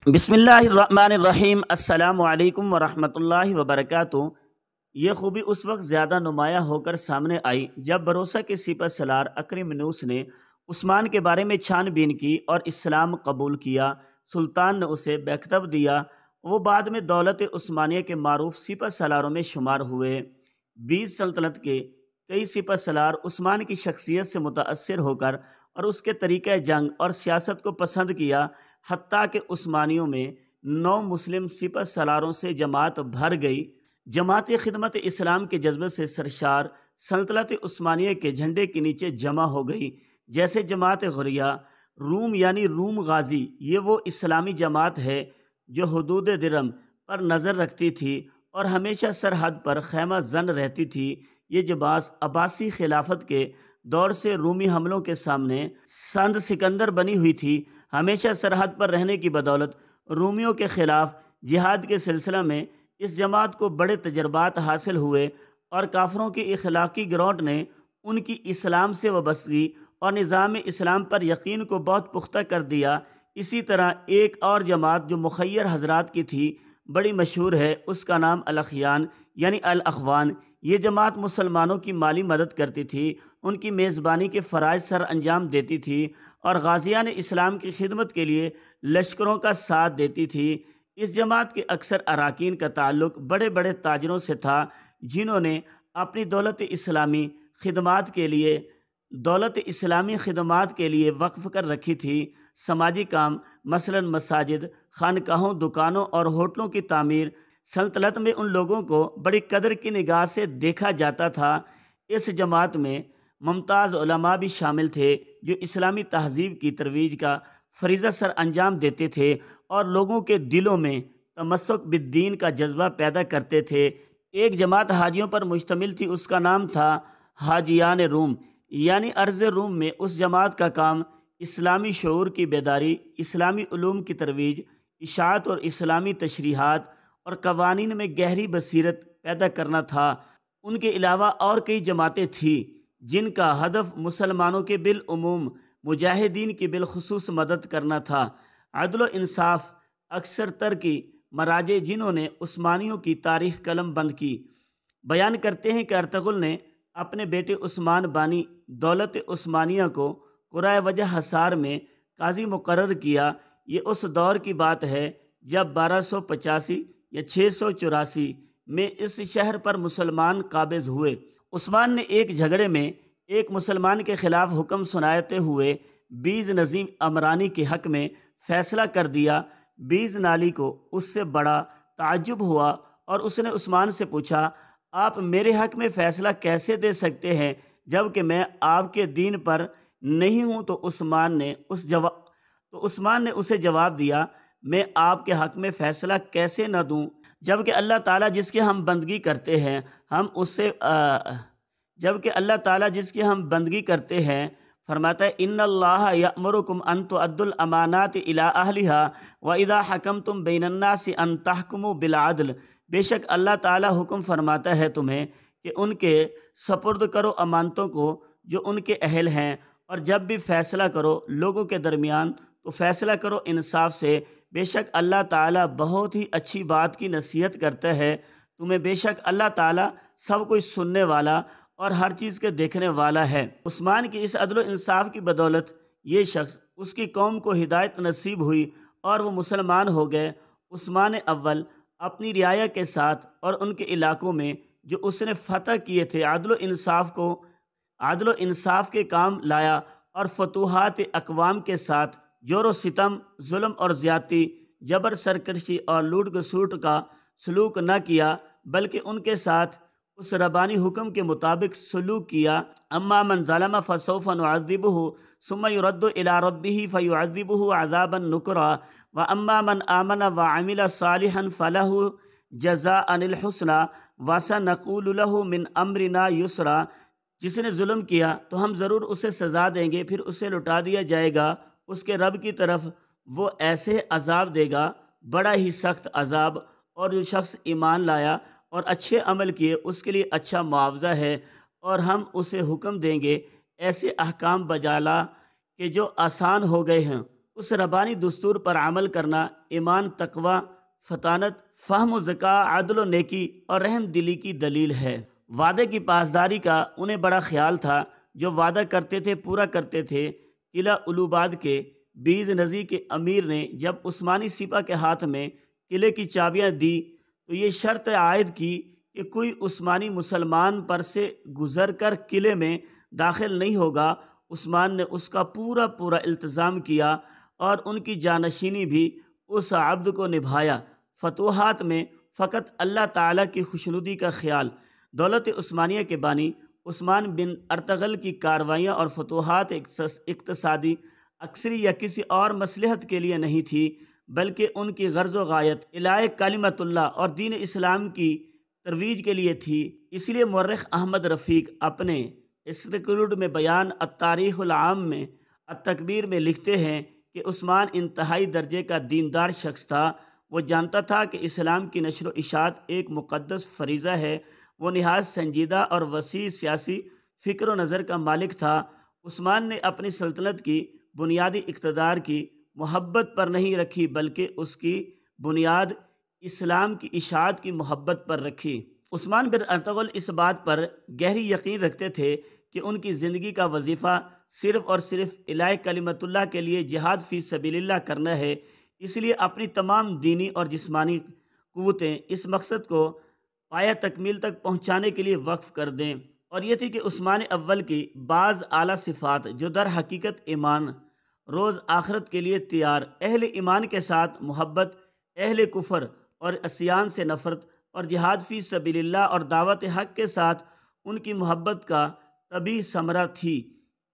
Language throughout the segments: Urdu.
بسم اللہ الرحمن الرحیم۔ السلام علیکم ورحمۃ اللہ وبرکاتہ۔ یہ خوبی اس وقت زیادہ نمایاں ہو کر سامنے آئی جب بروسہ کے سپہ سالار اکرمنیوس نے عثمان کے بارے میں چھان بین کی اور اسلام قبول کیا۔ سلطان نے اسے بیکتب دیا۔ وہ بعد میں دولت عثمانیہ کے معروف سپہ سالاروں میں شمار ہوئے۔ 20 سلطنت کے کئی سپہ سالار عثمان کی شخصیت سے متاثر ہو کر اور اس کے طریقہ جنگ اور سیاست کو پسند کیا، حتیٰ کہ عثمانیوں میں 9 مسلم سپہ سالاروں سے جماعت بھر گئی۔ جماعت خدمت اسلام کے جذبے سے سرشار سلطنت عثمانیہ کے جھنڈے کے نیچے جمع ہو گئی، جیسے جماعت غریہ روم یعنی روم غازی۔ یہ وہ اسلامی جماعت ہے جو حدود درم پر نظر رکھتی تھی اور ہمیشہ سرحد پر خیمہ زن رہتی تھی۔ یہ جماعت عباسی خلافت کے دور سے رومی حملوں کے سامنے سند سکندر بنی ہوئی تھی۔ ہمیشہ سرحد پر رہنے کی بدولت رومیوں کے خلاف جہاد کے سلسلہ میں اس جماعت کو بڑے تجربات حاصل ہوئے اور کافروں کی اخلاقی گروٹ نے ان کی اسلام سے وابستگی اور نظام اسلام پر یقین کو بہت پختہ کر دیا۔ اسی طرح ایک اور جماعت جو مخیر حضرات کی تھی بڑی مشہور ہے، اس کا نام الاخیان یعنی الاخوان۔ یہ جماعت مسلمانوں کی مالی مدد کرتی تھی، ان کی میزبانی کے فرائض سر انجام دیتی تھی اور غازیان اسلام کی خدمت کے لیے لشکروں کا ساتھ دیتی تھی۔ اس جماعت کے اکثر اراکین کا تعلق بڑے بڑے تاجروں سے تھا، جنہوں نے اپنی دولت اسلامی خدمات کے لیے وقف کر رکھی تھی۔ سماجی کام مثلاً مساجد، خانقاہوں، دکانوں اور ہوٹلوں کی تعمیر، سلطنت میں ان لوگوں کو بڑی قدر کی نگاہ سے دیکھا جاتا تھا۔ اس جماعت میں ممتاز علماء بھی شامل تھے جو اسلامی تہذیب کی ترویج کا فریضہ سر انجام دیتے تھے اور لوگوں کے دلوں میں تمسک بالدین کا جذبہ پیدا کرتے تھے۔ ایک جماعت حاجیوں پر مشتمل تھی، اس کا نام تھا حاجیان روم یعنی ارض روم میں۔ اس جماعت کا کام اسلامی شعور کی بیداری، اسلامی علوم کی ترویج، اشاعت اور اسلامی تشریحات اور قوانین میں گہری بصیرت پیدا کرنا تھا۔ ان کے علاوہ اور کئی جماعتیں تھیں جن کا ہدف مسلمانوں کے بالعموم، مجاہدین کی بالخصوص مدد کرنا تھا۔ عدل و انصاف اکثر تر کی مراجع جنہوں نے عثمانیوں کی تاریخ قلم بند کی، بیان کرتے ہیں کہ ارطغرل نے اپنے بیٹے عثمان بانی دولت عثمانیہ کو قرۂ وجہ حصار میں قاضی مقرر کیا۔ یہ اس دور کی بات ہے جب 1285 یا 684 میں اس شہر پر مسلمان قابض ہوئے۔ عثمان نے ایک جھگڑے میں ایک مسلمان کے خلاف حکم سناتے ہوئے بیز نظیم عمرانی کے حق میں فیصلہ کر دیا۔ بیز نالی کو اس سے بڑا تعجب ہوا اور اس نے عثمان سے پوچھا، آپ میرے حق میں فیصلہ کیسے دے سکتے ہیں جبکہ میں آپ کے دین پر نہیں ہوں؟ تو عثمان نے اسے جواب دیا، میں آپ کے حق میں فیصلہ کیسے نہ دوں جبکہ اللہ تعالیٰ جس کی ہم بندگی کرتے ہیں فرماتا ہے ان اللہ یأمرکم ان تؤدوا الامانات الی اہلہا واذا حکمتم بین الناس ان تحکموا بالعدل۔ بے شک اللہ تعالیٰ حکم فرماتا ہے تمہیں کہ ان کے سپرد کرو امانتوں کو جو ان کے اہل ہیں، اور جب بھی فیصلہ کرو لوگوں کے درمیان تو فیصلہ کرو انصاف سے۔ بے شک اللہ تعالیٰ بہت ہی اچھی بات کی نصیحت کرتا ہے تمہیں۔ بے شک اللہ تعالیٰ سب کچھ سننے والا اور ہر چیز کے دیکھنے والا ہے۔ عثمان کی اس عدل و انصاف کی بدولت یہ شخص، اس کی قوم کو ہدایت نصیب ہوئی اور وہ مسلمان ہو گئے۔ عثمان اول اپنی رعایا کے ساتھ اور ان کے علاقوں میں جو اس نے فتح کیے تھے عدل و انصاف کے کام لایا اور فتوحات اقوام کے ساتھ جور و ستم، ظلم اور زیادتی، جبر، سرکشی اور لوٹ گسوٹ کا سلوک نہ کیا، بلکہ ان کے ساتھ اس ربانی حکم کے مطابق سلوک کیا۔ اما من ظلم فسوف نعذبہ ثم يرد الى ربہ فیعذبہ عذابا نکرا واما من آمن وعمل صالحا فلہ جزاء الحسنی وسنقول لہ من امرنا یسرا۔ جس نے ظلم کیا تو ہم ضرور اسے سزا دیں گے، پھر اسے لٹا دیا جائے گا اس کے رب کی طرف، وہ ایسے عذاب دے گا، بڑا ہی سخت عذاب۔ اور جو شخص ایمان لایا اور اچھے عمل کیے اس کے لیے اچھا معاوضہ ہے، اور ہم اسے حکم دیں گے ایسے احکام بجالا کہ جو آسان ہو گئے ہیں اس ربانی دستور پر عمل کرنا ایمان، تقوی، فطانت، فہم و ذکا، عدل و نیکی اور رحم دلی کی دلیل ہے۔ وعدے کی پاسداری کا انہیں بڑا خیال تھا، جو وعدہ کرتے تھے پورا کرتے تھے۔ قلعہ الوباد کے بیز نزی کے امیر نے جب عثمانی سپاہ کے ہاتھ میں قلعے کی چابیاں دی تو یہ شرط عائد کی کہ کوئی عثمانی مسلمان پر سے گزر کر قلعے میں داخل نہیں ہوگا۔ عثمان نے اس کا پورا التزام کیا اور ان کی جانشینی بھی اس عبد کو نبھایا۔ فتوحات میں فقط اللہ تعالیٰ کی خوشنودی کا خیال۔ دولت عثمانیہ کے بانی عثمان بن ارطغرل کی کاروائیاں اور فتوحات اقتصادی اکثری یا کسی اور مصلحت کے لیے نہیں تھی، بلکہ ان کی غرض و غایت اعلاء کلمۃ اللہ اور دین اسلام کی ترویج کے لیے تھی۔ اس لیے مورخ احمد رفیق اپنے اسٹیکلوڈ میں بیان التاریخ العام میں التکبیر میں لکھتے ہیں کہ عثمان انتہائی درجے کا دیندار شخص تھا۔ وہ جانتا تھا کہ اسلام کی نشر و اشاعت ایک مقدس فریضہ ہے۔ وہ نہایت سنجیدہ اور وسیع سیاسی فکر و نظر کا مالک تھا۔ عثمان نے اپنی سلطنت کی بنیادی اقتدار کی محبت پر نہیں رکھی، بلکہ اس کی بنیاد اسلام کی اشاعت کی محبت پر رکھی۔ عثمان بن ارطغرل اس بات پر گہری یقین رکھتے تھے کہ ان کی زندگی کا وظیفہ صرف اور صرف اعلاء کلمۃ اللہ کے لیے جہاد فی سبیل اللہ کرنا ہے، اس لیے اپنی تمام دینی اور جسمانی قوتیں اس مقصد کو پایہ تکمیل تک پہنچانے کے لیے وقف کر دیں۔ اور یہ تھی کہ عثمان اول کی بعض اعلیٰ صفات جو در حقیقت ایمان، روز آخرت کے لیے تیار، اہل ایمان کے ساتھ محبت، اہل کفر اور عصیان سے نفرت، اور جہاد فی سبیل اللہ اور دعوت حق کے ساتھ ان کی محبت کا طبعی ثمرہ تھی۔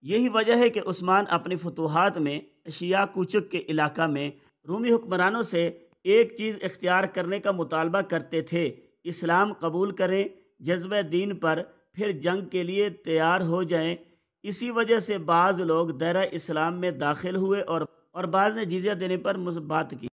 یہی وجہ ہے کہ عثمان اپنی فتوحات میں اشیا کوچک کے علاقہ میں رومی حکمرانوں سے ایک چیز اختیار کرنے کا مطالبہ کرتے تھے: اسلام قبول کریں، جذبہ دین پر پھر جنگ کے لیے تیار ہو جائیں۔ اسی وجہ سے بعض لوگ دائرہ اسلام میں داخل ہوئے اور بعض نے جزیہ دینے پر بات کی۔